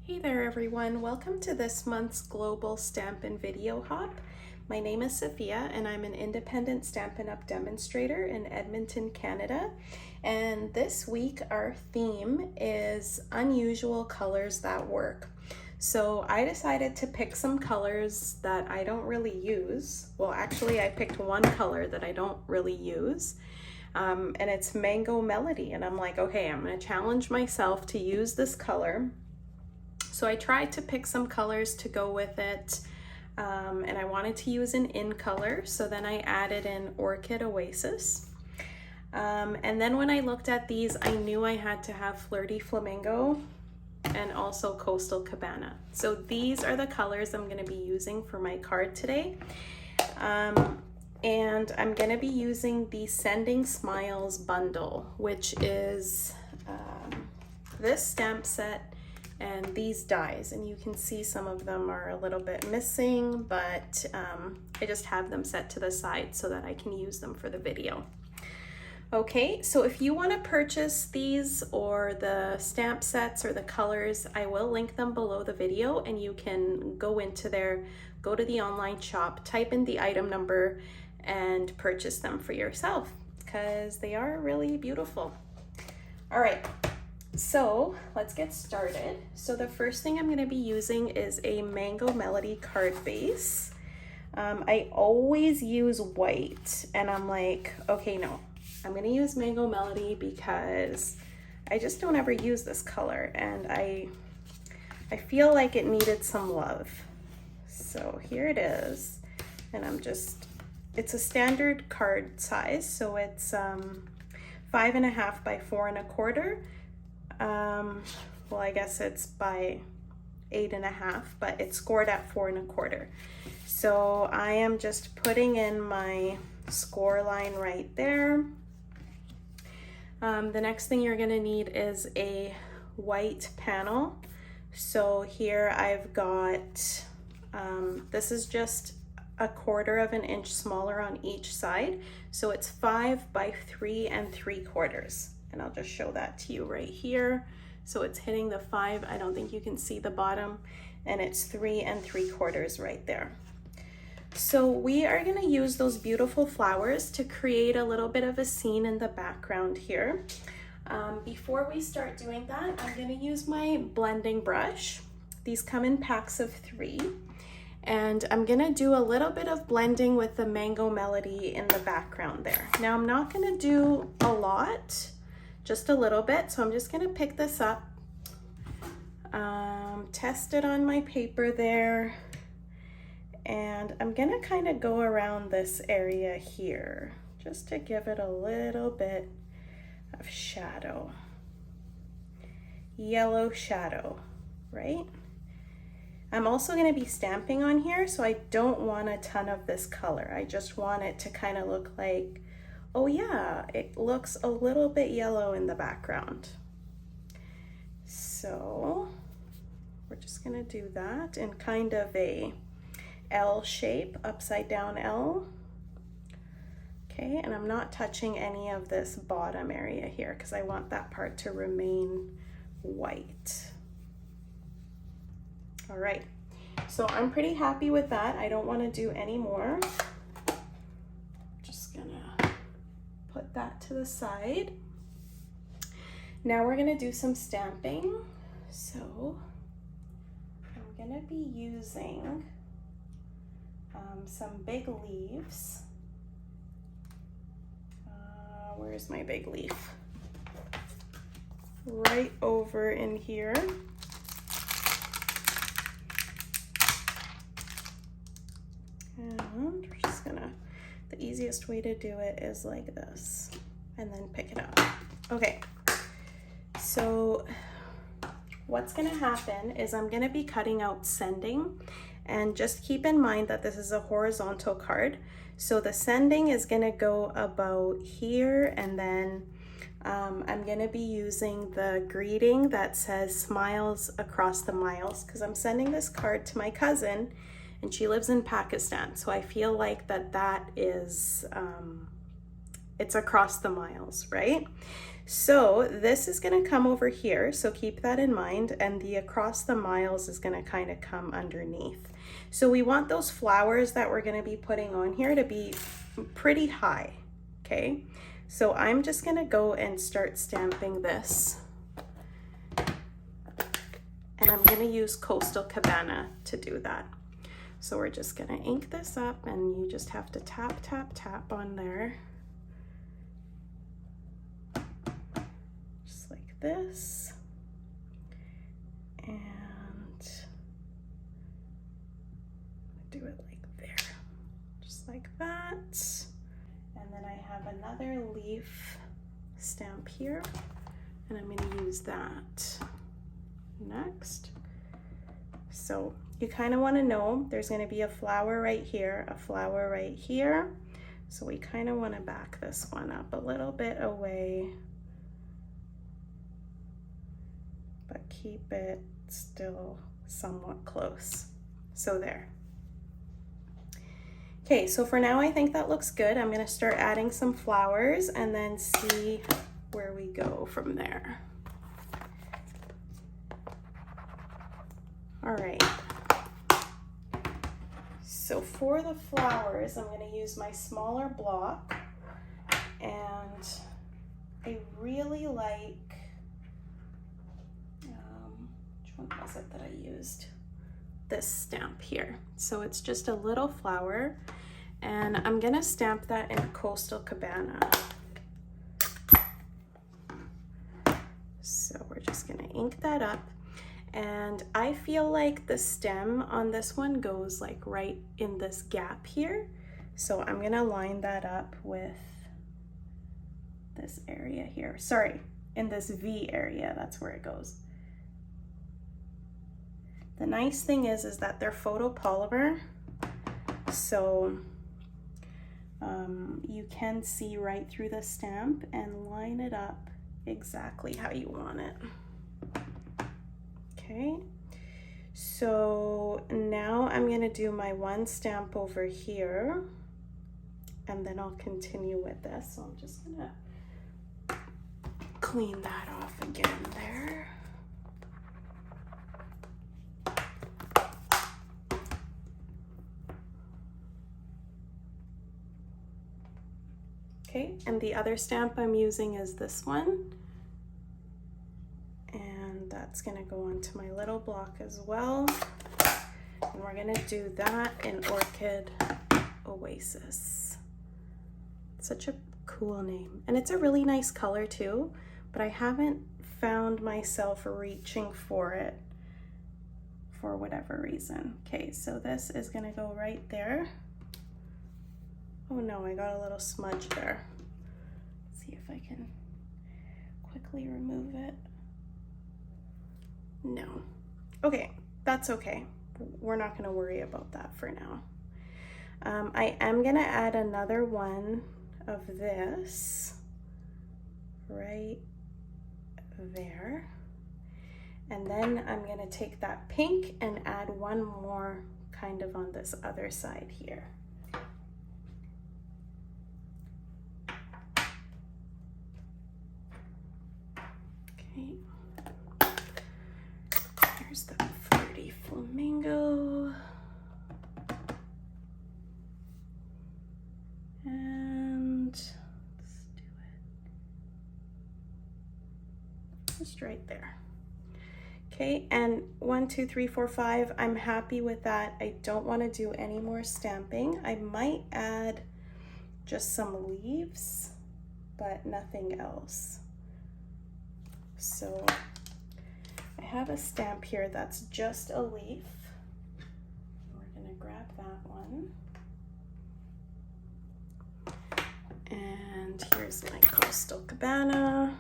Hey there everyone, welcome to this month's Global Stampin Video Hop. My name is Sophia and I'm an independent Stampin' Up! Demonstrator in Edmonton, Canada. And this week our theme is unusual colors that work. So I decided to pick some colors that I don't really use. Well, actually I picked one color that I don't really use. And it's Mango Melody. And I'm like, okay, I'm gonna challenge myself to use this color. So I tried to pick some colors to go with it, and I wanted to use an in color, so then I added in Orchid Oasis. And then when I looked at these, I knew I had to have Flirty Flamingo and also Coastal Cabana. So these are the colors I'm going to be using for my card today. And I'm going to be using the Sending Smiles bundle, which is this stamp set and these dies, and you can see some of them are a little bit missing, but I just have them set to the side so that I can use them for the video. Okay, so if you want to purchase these or the stamp sets or the colors, I will link them below the video, and you can go into there, go to the online shop, type in the item number and purchase them for yourself because they are really beautiful. All right. So let's get started. So the first thing I'm going to be using is a Mango Melody card base. I always use white and I'm like, okay, no, I'm going to use Mango Melody because I just don't ever use this color and I feel like it needed some love. So here it is, and it's a standard card size, so it's 5.5 by 4.25. Well, I guess it's by 8.5, but it's scored at 4.25. So I am just putting in my score line right there. The next thing you're gonna need is a white panel. So here I've got, this is just 1/4 inch smaller on each side. So it's 5 by 3 3/4. And I'll just show that to you right here. So it's hitting the 5, I don't think you can see the bottom, and it's 3 3/4 right there. So we are gonna use those beautiful flowers to create a little bit of a scene in the background here. Before we start doing that, I'm gonna use my blending brush. These come in packs of 3. And I'm gonna do a little bit of blending with the Mango Melody in the background there. Now I'm not gonna do a lot, just a little bit, so I'm just gonna pick this up, test it on my paper there, and I'm gonna kind of go around this area here just to give it a little bit of shadow, yellow shadow, right? I'm also gonna be stamping on here, so I don't want a ton of this color. I just want it to kind of look like, oh yeah, it looks a little bit yellow in the background. So we're just gonna do that in kind of a L shape, upside down L. Okay, and I'm not touching any of this bottom area here because I want that part to remain white. All right, so I'm pretty happy with that. I don't want to do any more. Just gonna put that to the side. Now we're gonna do some stamping. So I'm gonna be using some big leaves. Where's my big leaf? Right over in here. And we're just gonna, the easiest way to do it is like this, and then pick it up. Okay, so what's gonna happen is I'm gonna be cutting out sending, and just keep in mind that this is a horizontal card. So the sending is gonna go about here, and then I'm gonna be using the greeting that says smiles across the miles, because I'm sending this card to my cousin, and she lives in Pakistan. So I feel like that is it's across the miles, right? So this is gonna come over here, so keep that in mind, and the across the miles is gonna kind of come underneath. So we want those flowers that we're gonna be putting on here to be pretty high, okay? So I'm just gonna go and start stamping this. And I'm gonna use Coastal Cabana to do that. So we're just gonna ink this up, and you just have to tap, tap, tap on there. Just like this. And do it like there, just like that. And then I have another leaf stamp here, and I'm gonna use that next. So you kind of want to know there's going to be a flower right here, a flower right here. So we kind of want to back this one up a little bit away, but keep it still somewhat close. So there. Okay, so for now I think that looks good. I'm going to start adding some flowers and then see where we go from there. All right. So for the flowers, I'm going to use my smaller block, and I really like, which one was it that I used? This stamp here. So it's just a little flower, and I'm gonna stamp that in Coastal Cabana. So we're just gonna ink that up, and I feel like the stem on this one goes like right in this gap here. So I'm gonna line that up with this area here. Sorry, in this V area, that's where it goes. The nice thing is that they're photopolymer, so you can see right through the stamp and line it up exactly how you want it. Okay, so now I'm gonna do my one stamp over here, and then I'll continue with this. So I'm just gonna clean that off again there. Okay, and the other stamp I'm using is this one. And that's gonna go onto my little block as well. And we're gonna do that in Orchid Oasis. Such a cool name. And it's a really nice color too, but I haven't found myself reaching for it for whatever reason. Okay, so this is gonna go right there. Oh no, I got a little smudge there. Let's see if I can quickly remove it. No. Okay, that's okay. We're not gonna worry about that for now. I am gonna add another one of this right there. And then I'm gonna take that pink and add one more kind of on this other side here. Okay. Here's the Flirty Flamingo. And let's do it just right there. Okay, and 1, 2, 3, 4, 5, I'm happy with that. I don't want to do any more stamping. I might add just some leaves, but nothing else. So I have a stamp here that's just a leaf. We're gonna grab that one. And here's my Coastal Cabana.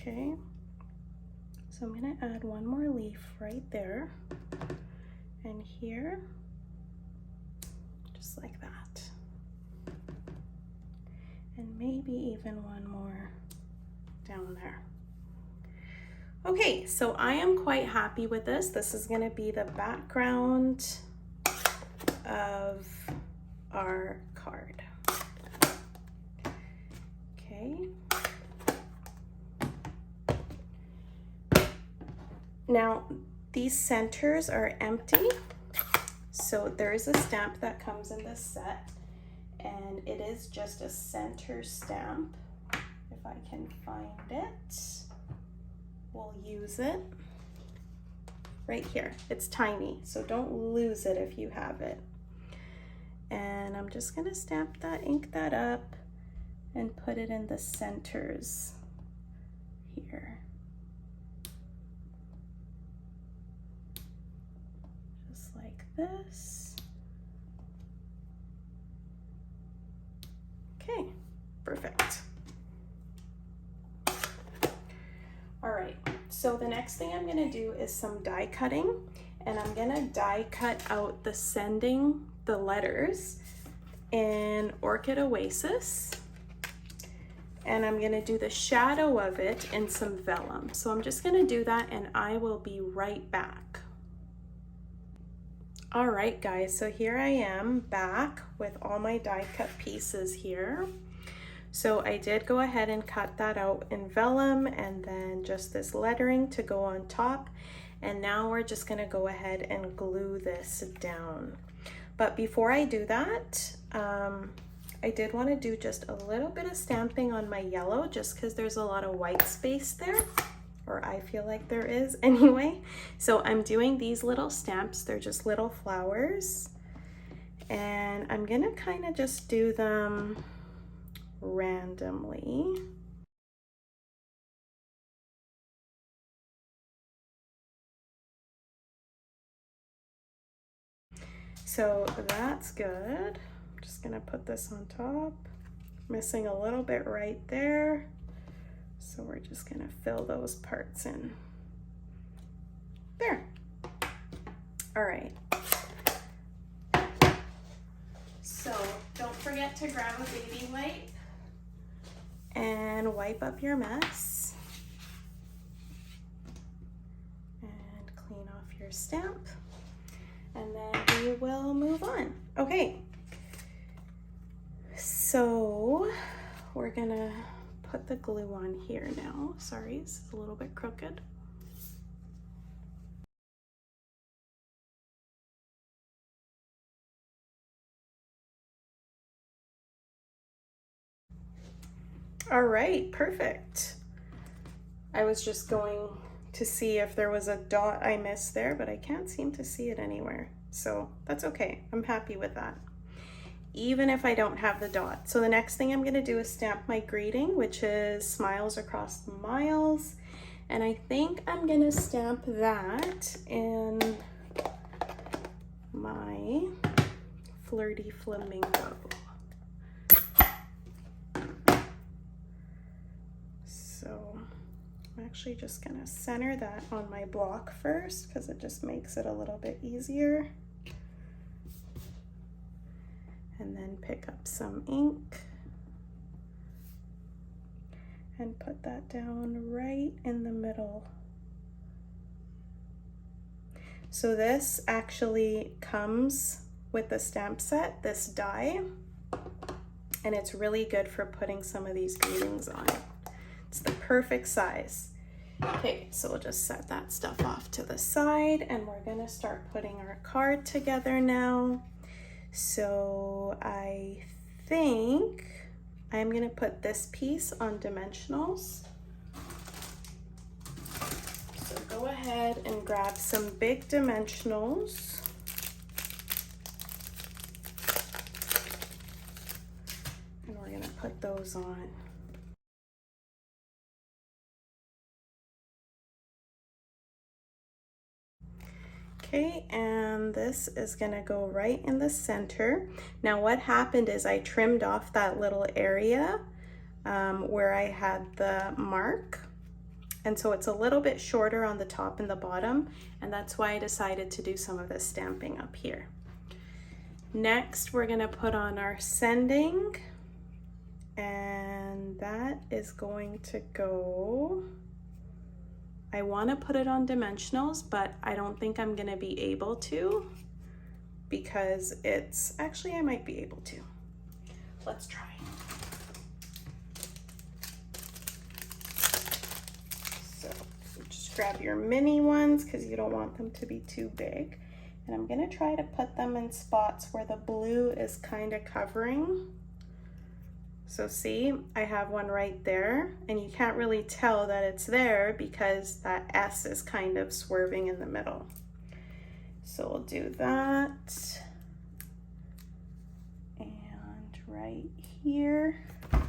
Okay, so I'm gonna add one more leaf right there and here, just like that. And maybe even one more down there. Okay, so I am quite happy with this. This is gonna be the background of our card. Okay. Now, these centers are empty. So there is a stamp that comes in this set, and it is just a center stamp. If I can find it, we'll use it right here. It's tiny, so don't lose it if you have it. And I'm just gonna stamp that, ink that up, and put it in the centers here. Just like this. Okay, perfect. All right, so the next thing I'm gonna do is some die cutting, and I'm gonna die cut out the letters in Orchid Oasis, and I'm gonna do the shadow of it in some vellum. So I'm just gonna do that, and I will be right back. All right, guys, so here I am back with all my die cut pieces here. So I did go ahead and cut that out in vellum, and then just this lettering to go on top. And now we're just gonna go ahead and glue this down. But before I do that, I did want to do just a little bit of stamping on my yellow, just because there's a lot of white space there, or I feel like there is anyway. So I'm doing these little stamps. They're just little flowers, and I'm gonna kind of just do them randomly. So that's good. I'm just gonna put this on top. Missing a little bit right there. So we're just gonna fill those parts in. There. All right. So don't forget to grab a baby wipe and wipe up your mess. And clean off your stamp. And then we will move on. Okay, so we're gonna put the glue on here now. Sorry, this is a little bit crooked. All right, perfect. I was just going to see if there was a dot I missed there, but I can't seem to see it anywhere. So that's okay, I'm happy with that, even if I don't have the dot. So the next thing I'm gonna do is stamp my greeting, which is Smiles Across the Miles. And I think I'm gonna stamp that in my Flirty Flamingo. So I'm actually just gonna center that on my block first, because it just makes it a little bit easier. And then pick up some ink and put that down right in the middle. So this actually comes with the stamp set, this die, and it's really good for putting some of these greetings on. It's the perfect size. Okay, so we'll just set that stuff off to the side, and we're gonna start putting our card together now. So I think I'm gonna put this piece on dimensionals. So go ahead and grab some big dimensionals. And we're gonna put those on. Okay, and this is gonna go right in the center. Now what happened is I trimmed off that little area where I had the mark. And so it's a little bit shorter on the top and the bottom, and that's why I decided to do some of this stamping up here. Next, we're gonna put on our sending, and that is going to go, I want to put it on dimensionals, but I don't think I'm going to be able to because it's, actually I might be able to. Let's try. So just grab your mini ones because you don't want them to be too big. And I'm going to try to put them in spots where the blue is kind of covering. So see, I have one right there, and you can't really tell that it's there because that S is kind of swerving in the middle. So we'll do that. And right here. I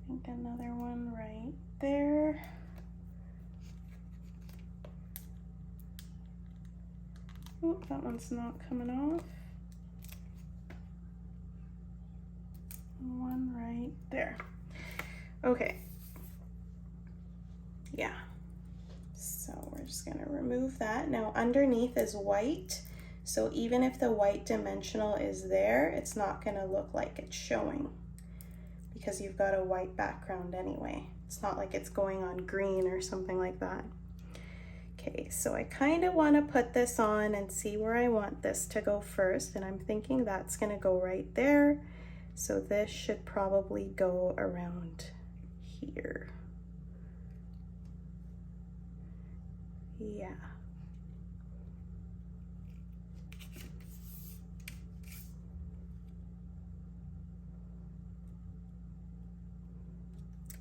think another one right there. Oh, that one's not coming off. One right there. Okay. Yeah. So we're just gonna remove that. Now underneath is white. So even if the white dimensional is there, it's not gonna look like it's showing because you've got a white background anyway. It's not like it's going on green or something like that. Okay, so I kind of want to put this on and see where I want this to go first, and I'm thinking that's gonna go right there. So this should probably go around here. Yeah.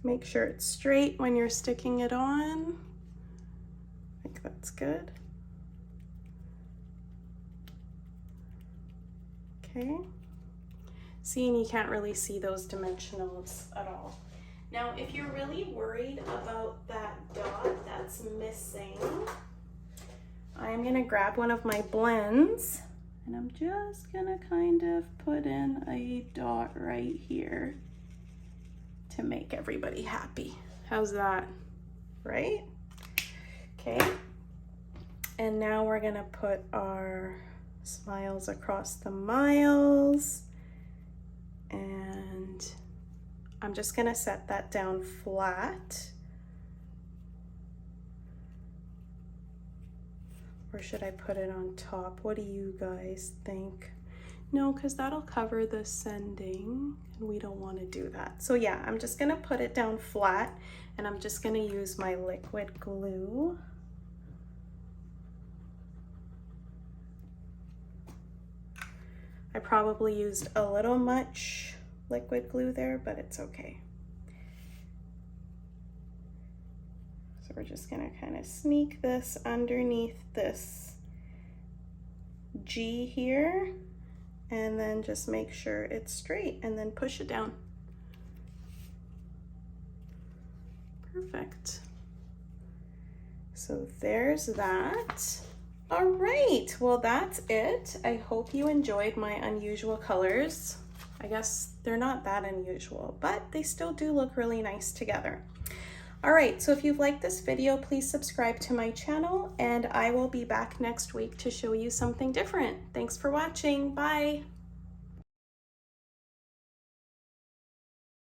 Make sure it's straight when you're sticking it on. I think that's good. Okay. See, and you can't really see those dimensionals at all. Now, if you're really worried about that dot that's missing, I'm gonna grab one of my blends and I'm just gonna kind of put in a dot right here to make everybody happy. How's that? Right? Okay. And now we're gonna put our smiles across the miles. And I'm just gonna set that down flat. Or should I put it on top? What do you guys think? No, because that'll cover the sending and we don't want to do that. So yeah, I'm just gonna put it down flat and I'm just gonna use my liquid glue. I probably used a little much liquid glue there, but it's okay. So we're just gonna kind of sneak this underneath this G here, and then just make sure it's straight and then push it down. Perfect. So there's that. All right, well that's it. I hope you enjoyed my unusual colors. I guess they're not that unusual, but they still do look really nice together. All right, so if you've liked this video, please subscribe to my channel and I will be back next week to show you something different. Thanks for watching, bye.